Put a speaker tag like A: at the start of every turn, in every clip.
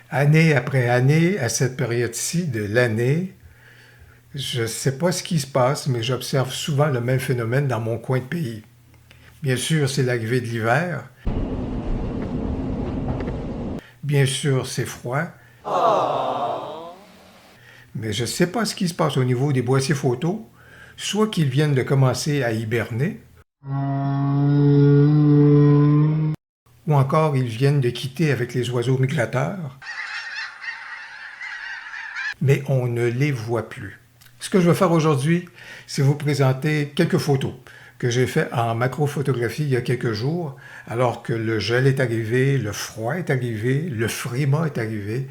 A: Année après année, à cette période-ci de l'année, je ne sais pas ce qui se passe, mais j'observe souvent le même phénomène dans mon coin de pays. Bien sûr, c'est l'arrivée de l'hiver. Bien sûr, c'est froid. Mais je ne sais pas ce qui se passe au niveau des boîtiers photos. Soit qu'ils viennent de commencer à hiberner, ou encore ils viennent de quitter avec les oiseaux migrateurs, mais on ne les voit plus. Ce que je vais faire aujourd'hui, c'est vous présenter quelques photos que j'ai faites en macrophotographie il y a quelques jours, alors que le gel est arrivé, le froid est arrivé, le frima est arrivé.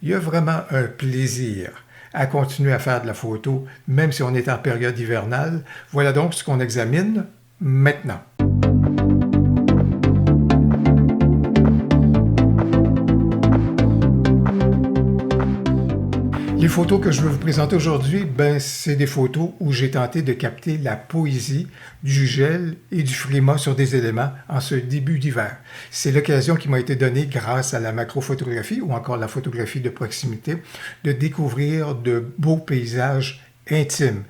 A: Il y a vraiment un plaisir à continuer à faire de la photo, même si on est en période hivernale. Voilà donc ce qu'on examine maintenant. Les photos que je veux vous présenter aujourd'hui, c'est des photos où j'ai tenté de capter la poésie du gel et du frima sur des éléments en ce début d'hiver. C'est l'occasion qui m'a été donnée grâce à la macrophotographie ou encore la photographie de proximité de découvrir de beaux paysages intimes,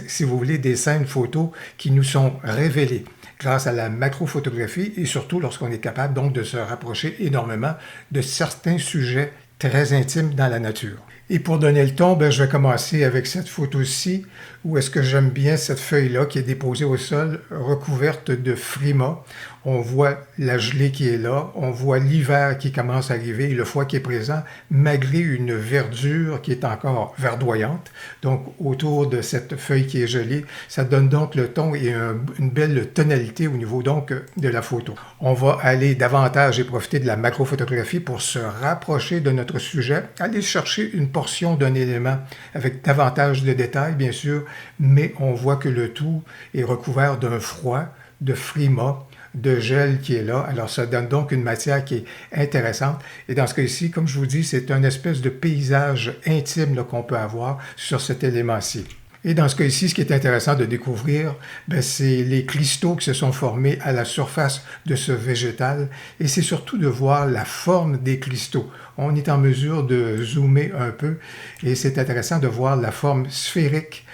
A: si vous voulez, des scènes photos qui nous sont révélées grâce à la macrophotographie et surtout lorsqu'on est capable donc de se rapprocher énormément de certains sujets très intimes dans la nature. Et pour donner le ton, je vais commencer avec cette photo-ci, où est-ce que j'aime bien cette feuille-là qui est déposée au sol, recouverte de frima. On voit la gelée qui est là, on voit l'hiver qui commence à arriver et le froid qui est présent, malgré une verdure qui est encore verdoyante. Donc, autour de cette feuille qui est gelée, ça donne donc le ton et une belle tonalité au niveau donc de la photo. On va aller davantage et profiter de la macrophotographie pour se rapprocher de notre sujet, aller chercher une portion d'un élément avec davantage de détails, bien sûr, mais on voit que le tout est recouvert d'un froid, de frima, de gel qui est là. Alors, ça donne donc une matière qui est intéressante. Et dans ce cas-ci, comme je vous dis, c'est un espèce de paysage intime qu'on peut avoir sur cet élément-ci. Et dans ce cas-ci, ce qui est intéressant de découvrir, c'est les cristaux qui se sont formés à la surface de ce végétal. Et c'est surtout de voir la forme des cristaux. On est en mesure de zoomer un peu et c'est intéressant de voir la forme sphérique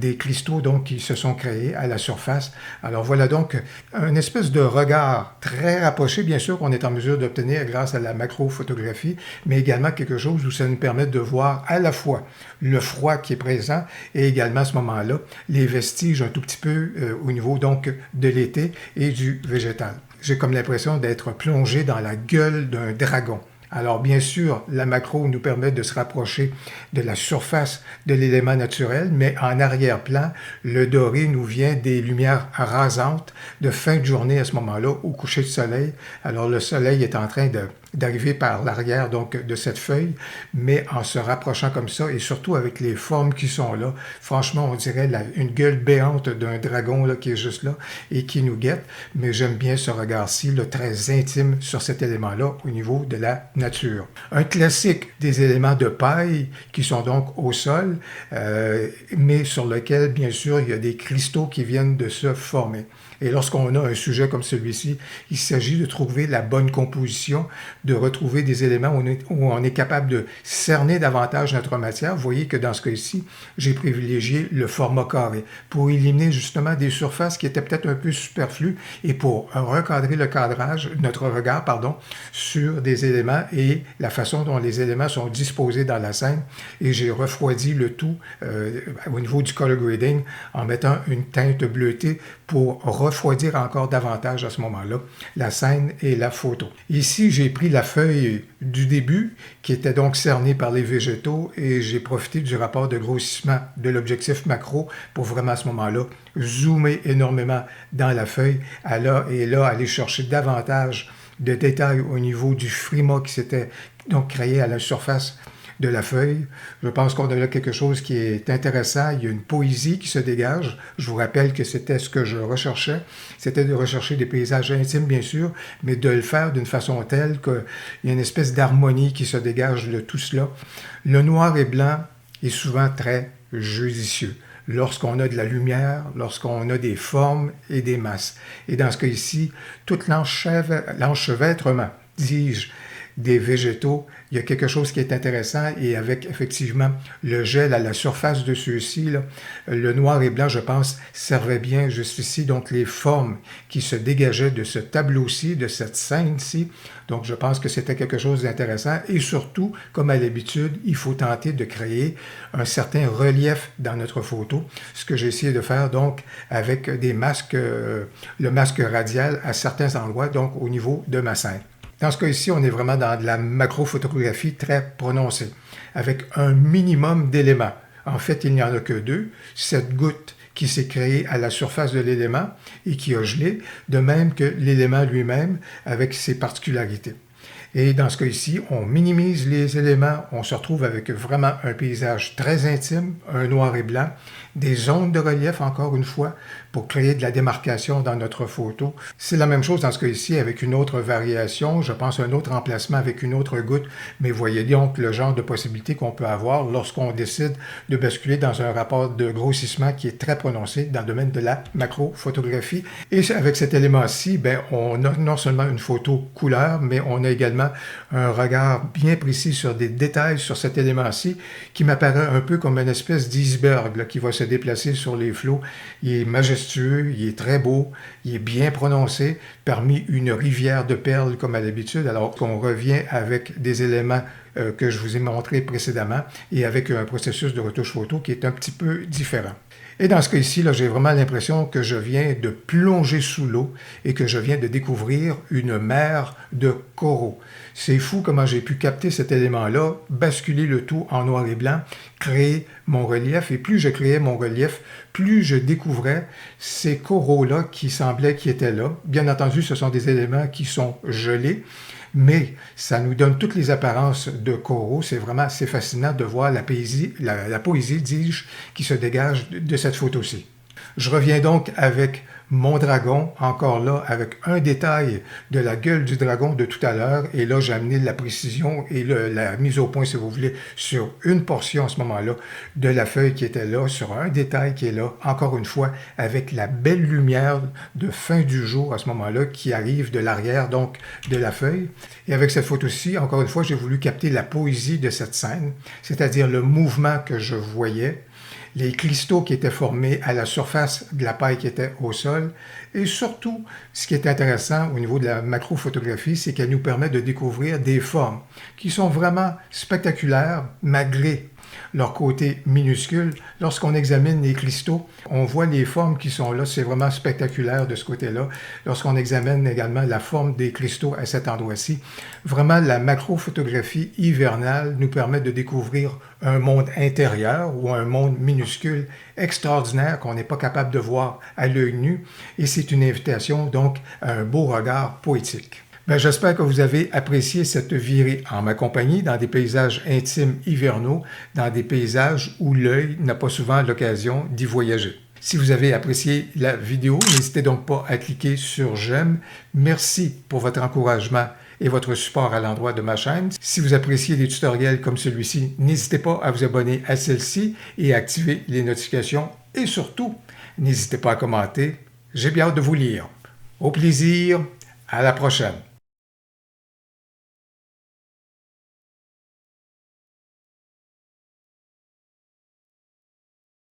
A: des cristaux donc, qui se sont créés à la surface. Alors voilà donc un espèce de regard très rapproché, bien sûr, qu'on est en mesure d'obtenir grâce à la macrophotographie, mais également quelque chose où ça nous permet de voir à la fois le froid qui est présent et également à ce moment-là les vestiges un tout petit peu au niveau donc de l'été et du végétal. J'ai comme l'impression d'être plongé dans la gueule d'un dragon. Alors bien sûr, la macro nous permet de se rapprocher de la surface de l'élément naturel, mais en arrière-plan, le doré nous vient des lumières rasantes de fin de journée à ce moment-là, au coucher de soleil. Alors le soleil est en train d'arriver par l'arrière donc de cette feuille, mais en se rapprochant comme ça et surtout avec les formes qui sont là, franchement on dirait une gueule béante d'un dragon là, qui est juste là et qui nous guette, mais j'aime bien ce regard-ci, très intime sur cet élément-là au niveau de la nature. Un classique des éléments de paille qui sont donc au sol, mais sur lequel bien sûr il y a des cristaux qui viennent de se former. Et lorsqu'on a un sujet comme celui-ci, il s'agit de trouver la bonne composition, de retrouver des éléments où on est capable de cerner davantage notre matière. Vous voyez que dans ce cas-ci, j'ai privilégié le format carré pour éliminer justement des surfaces qui étaient peut-être un peu superflues et pour recadrer notre regard, sur des éléments et la façon dont les éléments sont disposés dans la scène. Et j'ai refroidi le tout au niveau du color grading en mettant une teinte bleutée pour refroidir encore davantage à ce moment-là la scène et la photo. Ici, j'ai pris la feuille du début qui était donc cernée par les végétaux et j'ai profité du rapport de grossissement de l'objectif macro pour vraiment à ce moment-là zoomer énormément dans la feuille et là aller chercher davantage de détails au niveau du frima qui s'était donc créé à la surface de la feuille. Je pense qu'on a là quelque chose qui est intéressant. Il y a une poésie qui se dégage. Je vous rappelle que c'était ce que je recherchais. C'était de rechercher des paysages intimes, bien sûr, mais de le faire d'une façon telle qu'il y a une espèce d'harmonie qui se dégage de tout cela. Le noir et blanc est souvent très judicieux lorsqu'on a de la lumière, lorsqu'on a des formes et des masses. Et dans ce cas ici, tout l'enchevêtrement, dis-je, des végétaux. Il y a quelque chose qui est intéressant et avec effectivement le gel à la surface de ceux-ci, le noir et blanc, je pense, servait bien juste ici. Donc les formes qui se dégageaient de ce tableau-ci, de cette scène-ci. Donc je pense que c'était quelque chose d'intéressant et surtout, comme à l'habitude, il faut tenter de créer un certain relief dans notre photo. Ce que j'ai essayé de faire donc avec des masques, le masque radial à certains endroits, donc au niveau de ma scène. Dans ce cas ici, on est vraiment dans de la macrophotographie très prononcée, avec un minimum d'éléments. En fait, il n'y en a que deux. Cette goutte qui s'est créée à la surface de l'élément et qui a gelé, de même que l'élément lui-même avec ses particularités. Et dans ce cas ici, on minimise les éléments, on se retrouve avec vraiment un paysage très intime, un noir et blanc, des zones de relief encore une fois, pour créer de la démarcation dans notre photo. C'est la même chose dans ce cas ici avec une autre variation, je pense un autre emplacement avec une autre goutte, mais voyez donc le genre de possibilités qu'on peut avoir lorsqu'on décide de basculer dans un rapport de grossissement qui est très prononcé dans le domaine de la macrophotographie. Et avec cet élément-ci, on a non seulement une photo couleur, mais on a également un regard bien précis sur des détails sur cet élément-ci qui m'apparaît un peu comme une espèce d'iceberg qui va se déplacer sur les flots. Il est majestueux, il est très beau, il est bien prononcé parmi une rivière de perles comme à l'habitude, alors qu'on revient avec des éléments que je vous ai montrés précédemment et avec un processus de retouche photo qui est un petit peu différent. Et dans ce cas ici, j'ai vraiment l'impression que je viens de plonger sous l'eau et que je viens de découvrir une mer de coraux. C'est fou comment j'ai pu capter cet élément-là, basculer le tout en noir et blanc, créer mon relief. Et plus je créais mon relief, plus je découvrais ces coraux-là qui semblaient qui étaient là. Bien entendu, ce sont des éléments qui sont gelés, mais ça nous donne toutes les apparences de coraux. C'est vraiment assez fascinant de voir la poésie, dis-je, qui se dégage de cette photo-ci. Je reviens donc avec mon dragon, encore là, avec un détail de la gueule du dragon de tout à l'heure. Et là, j'ai amené la précision et la mise au point, si vous voulez, sur une portion à ce moment-là de la feuille qui était là, sur un détail qui est là, encore une fois, avec la belle lumière de fin du jour à ce moment-là qui arrive de l'arrière, donc de la feuille. Et avec cette photo-ci, encore une fois, j'ai voulu capter la poésie de cette scène, c'est-à-dire le mouvement que je voyais, les cristaux qui étaient formés à la surface de la paille qui était au sol. Et surtout, ce qui est intéressant au niveau de la macrophotographie, c'est qu'elle nous permet de découvrir des formes qui sont vraiment spectaculaires malgré leur côté minuscule. Lorsqu'on examine les cristaux, on voit les formes qui sont là. C'est vraiment spectaculaire de ce côté-là. Lorsqu'on examine également la forme des cristaux à cet endroit-ci, vraiment la macrophotographie hivernale nous permet de découvrir un monde intérieur ou un monde minuscule extraordinaire qu'on n'est pas capable de voir à l'œil nu. Et c'est une invitation donc à un beau regard poétique. J'espère que vous avez apprécié cette virée en ma compagnie dans des paysages intimes hivernaux, dans des paysages où l'œil n'a pas souvent l'occasion d'y voyager. Si vous avez apprécié la vidéo, n'hésitez donc pas à cliquer sur j'aime. Merci pour votre encouragement et votre support à l'endroit de ma chaîne. Si vous appréciez des tutoriels comme celui-ci, n'hésitez pas à vous abonner à celle-ci et à activer les notifications. Et surtout, n'hésitez pas à commenter. J'ai bien hâte de vous lire. Au plaisir, à la prochaine.